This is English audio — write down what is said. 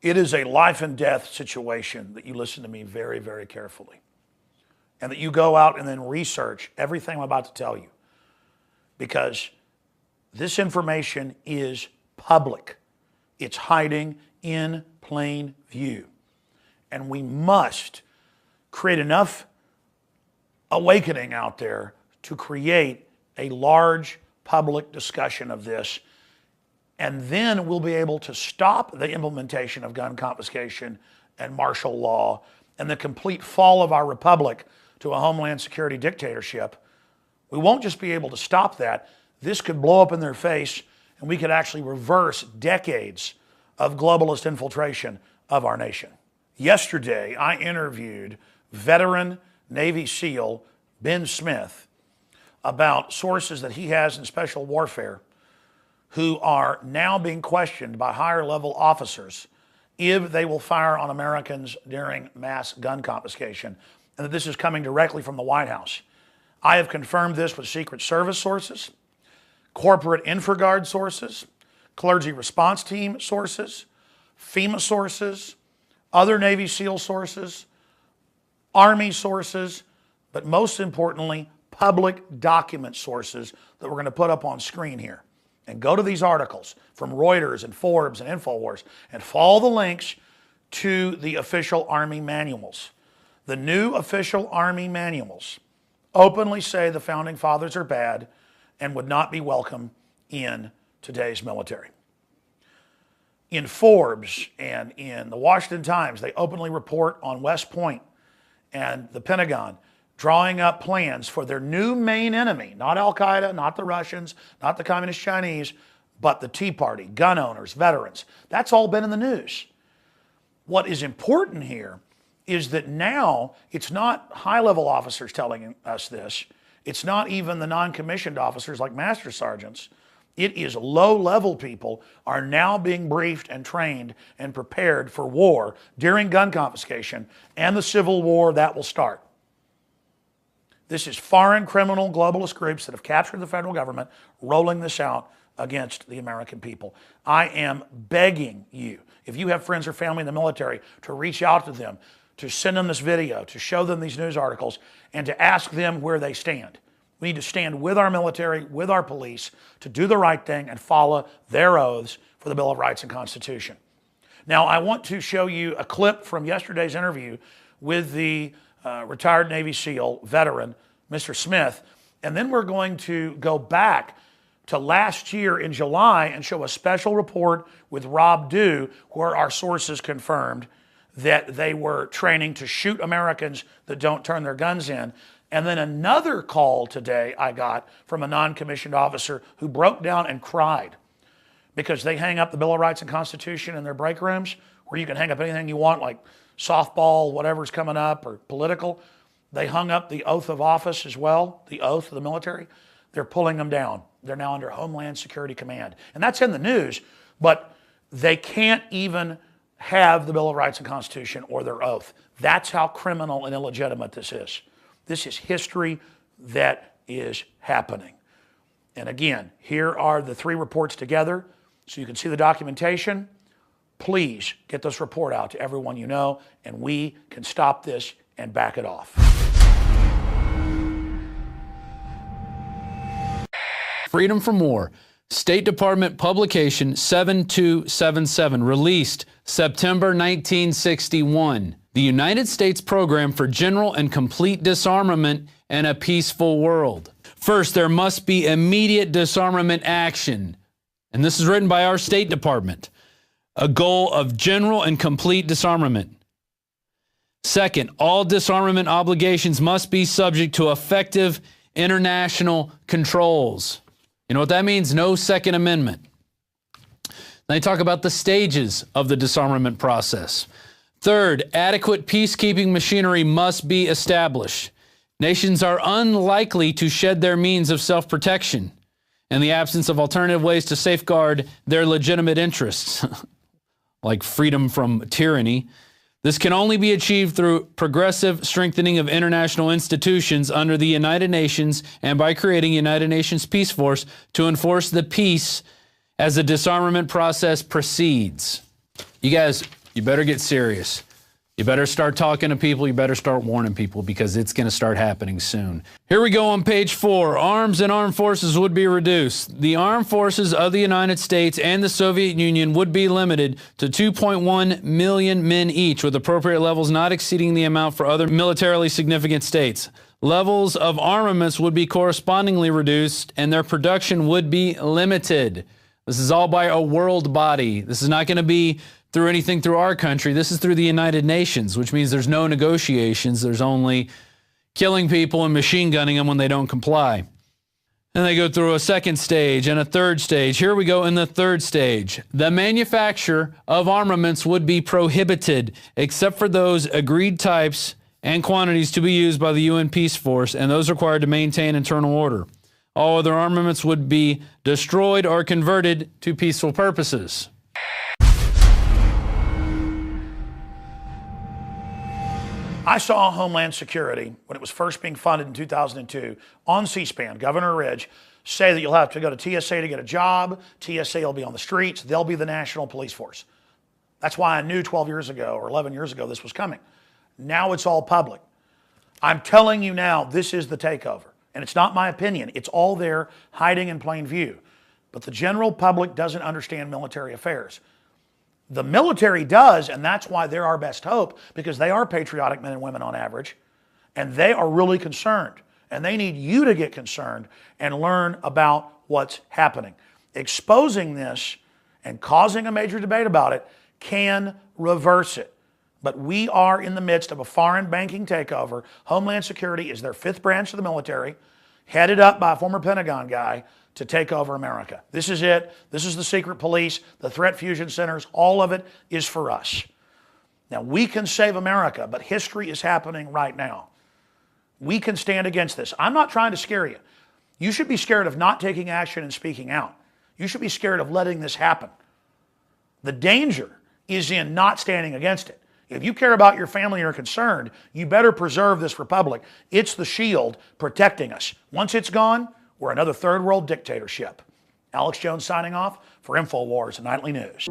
It is a life and death situation that you listen to me very, very carefully. And that you go out and then research everything I'm about to tell you. Because this information is public. It's hiding in plain view. And we must create enough awakening out there to create a large public discussion of this. And then we'll be able to stop the implementation of gun confiscation and martial law and the complete fall of our republic to a homeland security dictatorship. We won't just be able to stop that. This could blow up in their face, and we could actually reverse decades of globalist infiltration of our nation. Yesterday, I interviewed veteran Navy SEAL Ben Smith about sources that he has in special warfare who are now being questioned by higher level officers if they will fire on Americans during mass gun confiscation, and that this is coming directly from the White House. I have confirmed this with Secret Service sources, corporate InfraGard sources, clergy response team sources, FEMA sources, other Navy SEAL sources, Army sources, but most importantly, public document sources that we're going to put up on screen here. And go to these articles from Reuters and Forbes and InfoWars and follow the links to the official Army manuals. The new official Army manuals openly say the Founding Fathers are bad and would not be welcome in today's military. In Forbes and in the Washington Times, they openly report on West Point and the Pentagon drawing up plans for their new main enemy, not Al-Qaeda, not the Russians, not the Communist Chinese, but the Tea Party, gun owners, veterans. That's all been in the news. What is important here is that now it's not high-level officers telling us this. It's not even the non-commissioned officers like master sergeants. It is low-level people are now being briefed and trained and prepared for war during gun confiscation and the civil war that will start. This is foreign criminal globalist groups that have captured the federal government rolling this out against the American people. I am begging you, if you have friends or family in the military, to reach out to them, to send them this video, to show them these news articles, and to ask them where they stand. We need to stand with our military, with our police, to do the right thing and follow their oaths for the Bill of Rights and Constitution. Now, I want to show you a clip from yesterday's interview with the retired Navy SEAL veteran, Mr. Smith, and then we're going to go back to last year in July and show a special report with Rob Dew where our sources confirmed that they were training to shoot Americans that don't turn their guns in. And then another call today I got from a non-commissioned officer who broke down and cried because they hang up the Bill of Rights and Constitution in their break rooms where you can hang up anything you want, like softball, whatever's coming up, or political. They hung up the oath of office as well, the oath of the military. They're pulling them down. They're now under Homeland Security Command. And that's in the news, but they can't even have the Bill of Rights and Constitution or their oath. That's how criminal and illegitimate this is. This is history that is happening. And again, here are the three reports together so you can see the documentation. Please get this report out to everyone you know, and we can stop this and back it off. Freedom from War, State Department publication 7277, released September 1961. The United States Program for General and Complete Disarmament and a Peaceful World. First, there must be immediate disarmament action. And this is written by our State Department. A goal of general and complete disarmament. Second, all disarmament obligations must be subject to effective international controls. You know what that means? No Second Amendment. They talk about the stages of the disarmament process. Third, adequate peacekeeping machinery must be established. Nations are unlikely to shed their means of self-protection in the absence of alternative ways to safeguard their legitimate interests, like freedom from tyranny. This can only be achieved through progressive strengthening of international institutions under the United Nations and by creating a United Nations Peace Force to enforce the peace as the disarmament process proceeds. You guys, you better get serious. You better start talking to people. You better start warning people because it's going to start happening soon. Here we go on page 4. Arms and armed forces would be reduced. The armed forces of the United States and the Soviet Union would be limited to 2.1 million men each, with appropriate levels not exceeding the amount for other militarily significant states. Levels of armaments would be correspondingly reduced, and their production would be limited. This is all by a world body. This is not going to be through anything through our country. This is through the United Nations, which means there's no negotiations. There's only killing people and machine gunning them when they don't comply. And they go through a second stage and a third stage. Here we go in the third stage. The manufacture of armaments would be prohibited, except for those agreed types and quantities to be used by the UN Peace Force and those required to maintain internal order. All other armaments would be destroyed or converted to peaceful purposes. I saw Homeland Security, when it was first being funded in 2002, on C-SPAN, Governor Ridge, say that you'll have to go to TSA to get a job. TSA will be on the streets. They'll be the national police force. That's why I knew 12 years ago or 11 years ago this was coming. Now it's all public. I'm telling you now, this is the takeover. And it's not my opinion. It's all there hiding in plain view. But the general public doesn't understand military affairs. The military does, and that's why they're our best hope, because they are patriotic men and women on average, and they are really concerned. And they need you to get concerned and learn about what's happening. Exposing this and causing a major debate about it can reverse it. But we are in the midst of a foreign banking takeover. Homeland Security is their 5th branch of the military, headed up by a former Pentagon guy, to take over America. This is it. This is the secret police, the threat fusion centers. All of it is for us. Now, we can save America, but history is happening right now. We can stand against this. I'm not trying to scare you. You should be scared of not taking action and speaking out. You should be scared of letting this happen. The danger is in not standing against it. If you care about your family or are concerned, you better preserve this republic. It's the shield protecting us. Once it's gone, we're another third world dictatorship. Alex Jones signing off for InfoWars Nightly News.